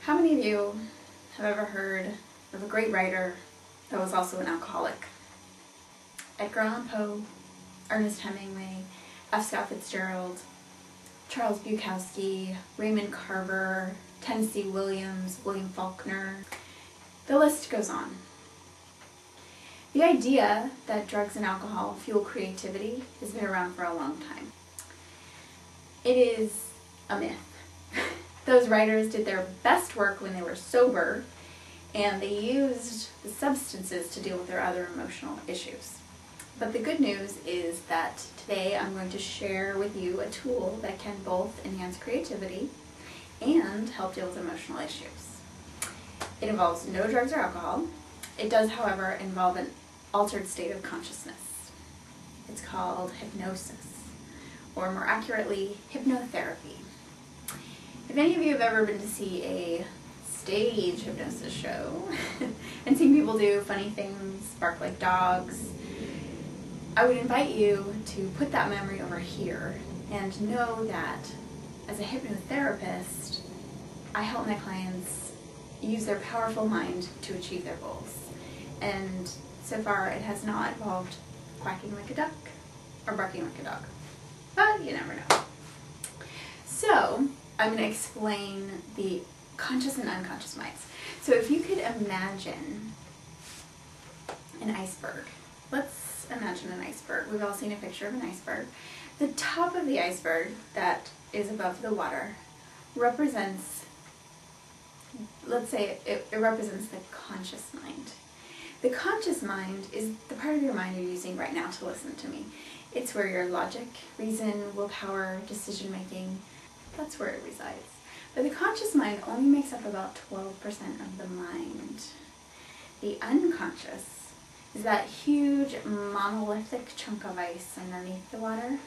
How many of you have ever heard of a great writer that was also an alcoholic? Edgar Allan Poe, Ernest Hemingway, F. Scott Fitzgerald, Charles Bukowski, Raymond Carver, Tennessee Williams, William Faulkner. The list goes on. The idea that drugs and alcohol fuel creativity has been around for a long time. It is a myth. Those writers did their best work when they were sober, and they used the substances to deal with their other emotional issues. But the good news is that today I'm going to share with you a tool that can both enhance creativity and help deal with emotional issues. It involves no drugs or alcohol. It does, however, involve an altered state of consciousness. It's called hypnosis, or more accurately, hypnotherapy. If any of you have ever been to see a stage hypnosis show and seen people do funny things, bark like dogs, I would invite you to put that memory over here and know that as a hypnotherapist, I help my clients use their powerful mind to achieve their goals. And so far it has not involved quacking like a duck or barking like a dog, but you never know. So I'm going to explain the conscious and unconscious minds. So if you could imagine an iceberg. Let's imagine an iceberg. We've all seen a picture of an iceberg. The top of the iceberg that is above the water represents, let's say it represents the conscious mind. The conscious mind is the part of your mind you're using right now to listen to me. It's where your logic, reason, willpower, decision making, that's where it resides. But the conscious mind only makes up about 12% of the mind. The unconscious is that huge monolithic chunk of ice underneath the water,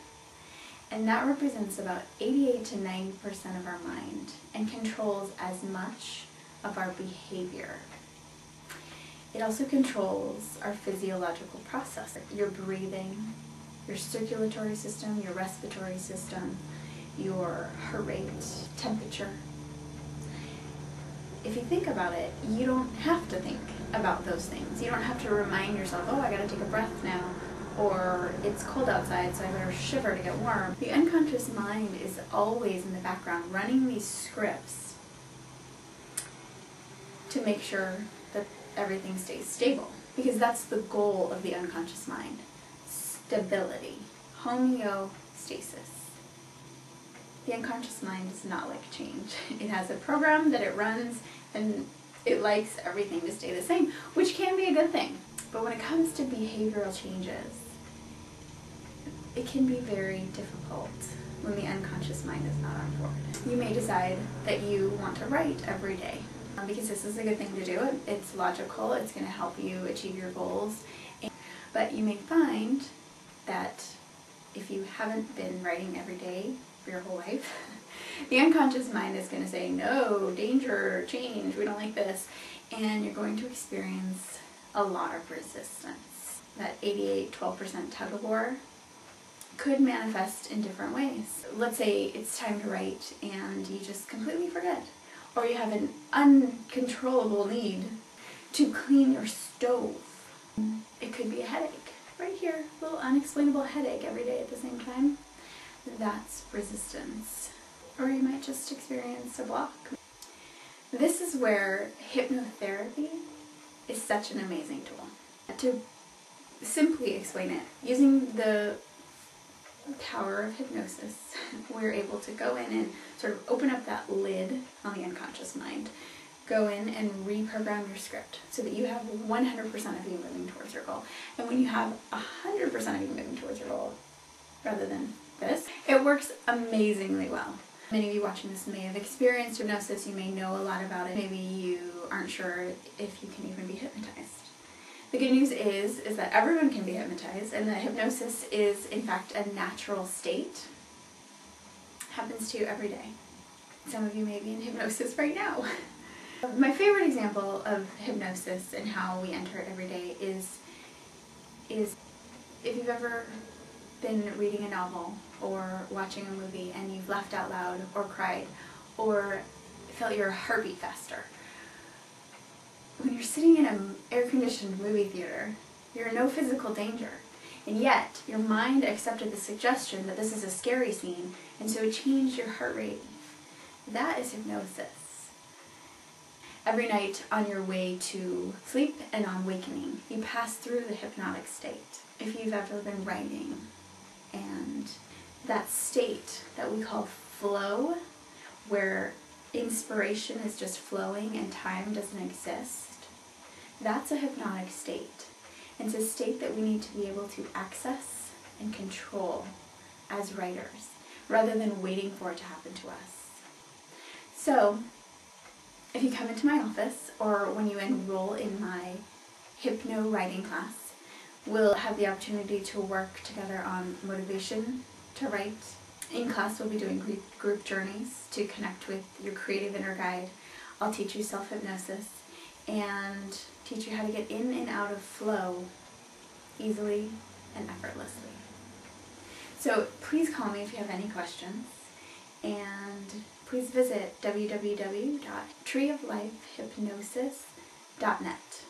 and that represents about 88 to 90% of our mind and controls as much of our behavior. It also controls our physiological process, your breathing, your circulatory system, your respiratory system, your heart rate, temperature. If you think about it, you don't have to think about those things. You don't have to remind yourself, oh, I gotta take a breath now, or it's cold outside, so I better shiver to get warm. The unconscious mind is always in the background running these scripts to make sure that everything stays stable, because that's the goal of the unconscious mind. Stability, homeostasis. The unconscious mind does not like change. It has a program that it runs and it likes everything to stay the same, which can be a good thing. But when it comes to behavioral changes, it can be very difficult when the unconscious mind is not on board. You may decide that you want to write every day because this is a good thing to do. It's logical, it's going to help you achieve your goals. But you may find that if you haven't been writing every day for your whole life, the unconscious mind is going to say, no, danger, change, we don't like this, and you're going to experience a lot of resistance. That 88-12% tug of war could manifest in different ways. Let's say it's time to write and you just completely forget, or you have an uncontrollable need to clean your stove. It could be a headache. Right here, a little unexplainable headache every day at the same time. That's resistance. Or you might just experience a block. This is where hypnotherapy is such an amazing tool. To simply explain it, using the power of hypnosis, we're able to go in and sort of open up that lid on the unconscious mind. Go in and reprogram your script so that you have 100% of you moving towards your goal. And when you have 100% of you moving towards your goal, rather than this, it works amazingly well. Many of you watching this may have experienced hypnosis, you may know a lot about it, maybe you aren't sure if you can even be hypnotized. The good news is that everyone can be hypnotized, and that hypnosis is in fact a natural state. It happens to you every day. Some of you may be in hypnosis right now. My favorite example of hypnosis and how we enter it every day is if you've ever been reading a novel or watching a movie and you've laughed out loud or cried, or felt your heartbeat faster. When you're sitting in an air-conditioned movie theater, you're in no physical danger. And yet, your mind accepted the suggestion that this is a scary scene, and so it changed your heart rate. That is hypnosis. Every night on your way to sleep and on wakening, you pass through the hypnotic state. If you've ever been writing, and that state that we call flow, where inspiration is just flowing and time doesn't exist, that's a hypnotic state. It's a state that we need to be able to access and control as writers, rather than waiting for it to happen to us. So, if you come into my office, or when you enroll in my hypno writing class, we'll have the opportunity to work together on motivation to write. In class, we'll be doing group journeys to connect with your creative inner guide. I'll teach you self-hypnosis and teach you how to get in and out of flow easily and effortlessly. So please call me if you have any questions, and please visit www.treeoflifehypnosis.net.